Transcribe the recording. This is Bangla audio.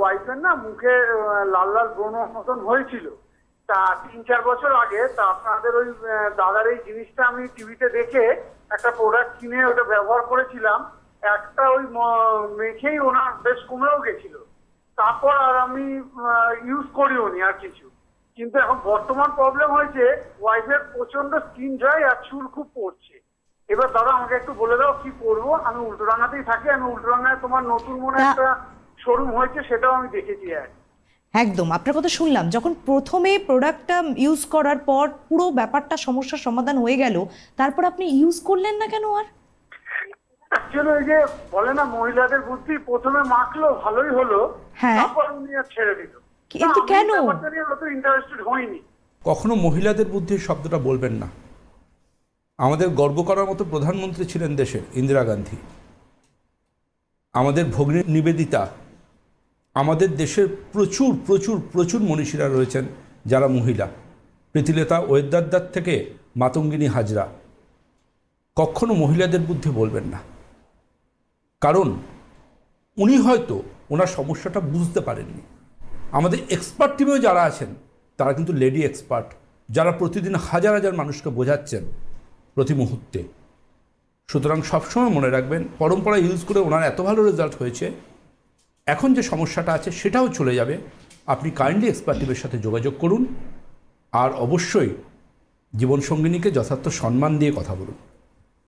ওয়াইফের না মুখে লাল লাল ব্রণ মতন হয়েছিল। তা 3-4 বছর আগে তা আপনাদের ওই দাদার এই জিনিসটা আমি টিভিতে দেখে একটা প্রোডাক্ট কিনে ওটা ব্যবহার করেছিলাম। একটা ওই মেখেই ওনার বেশ কমেও গেছিল। তারপর আর আমি ইউজ করিও নি আর কিছু। কিন্তু এখন বর্তমান প্রবলেম হয়েছে ওয়াইফের প্রচন্ড স্কিন ড্রাই আর চুল খুব পড়ছে। এবার দাদা আমাকে একটু বলে দাও কি করবো। আমি উল্টোডাঙ্গাতেই থাকি, আমি উল্টোডাঙ্গায় তোমার নতুন মনে একটা শোরুম হয়েছে সেটাও আমি দেখেছি। একদম আপনার কথা শুনলাম। যখন প্রথমে প্রোডাক্টটা ইউজ করার পর পুরো ব্যাপারটা সমস্যার সমাধান হয়ে গেল, তারপর আপনি ইউজ করলেন না কেন? আর অ্যাকচুয়ালি ওই যে বলে না মহিলাদের বুদ্ধি, প্রথমে মাখলো ভালোই হলো, তারপর উনি আর ছেড়ে দিল। কিন্তু কেন? অত ইন্টারেস্টেড হইনি। কখনো মহিলাদের বুদ্ধির শব্দটা বলবেন না। আমাদের গর্ব করার মতো প্রধানমন্ত্রী ছিলেন দেশের ইন্দিরা গান্ধী, আমাদের ভগ্নী নিবেদিতা, আমাদের দেশের প্রচুর প্রচুর প্রচুর মনীষীরা রয়েছেন যারা মহিলা, প্রীতিলতা ওয়েদারদার থেকে মাতঙ্গিনী হাজরা। কখনো মহিলাদের বুদ্ধি বলবেন না, কারণ উনি হয়তো ওনার সমস্যাটা বুঝতে পারেননি। আমাদের এক্সপার্ট টিমেও যারা আছেন তারা কিন্তু লেডি এক্সপার্ট, যারা প্রতিদিন হাজার হাজার মানুষকে বোঝাচ্ছেন প্রতি মুহূর্তে। সুতরাং সবসময় মনে রাখবেন, পরম্পরা ইউজ করে ওনার এত ভালো রেজাল্ট হয়েছে, এখন যে সমস্যাটা আছে সেটাও চলে যাবে। আপনি কাইন্ডলি এক্সপার্ট টিমের সাথে যোগাযোগ করুন, আর অবশ্যই জীবনসঙ্গিনীকে যথার্থ সম্মান দিয়ে কথা বলুন।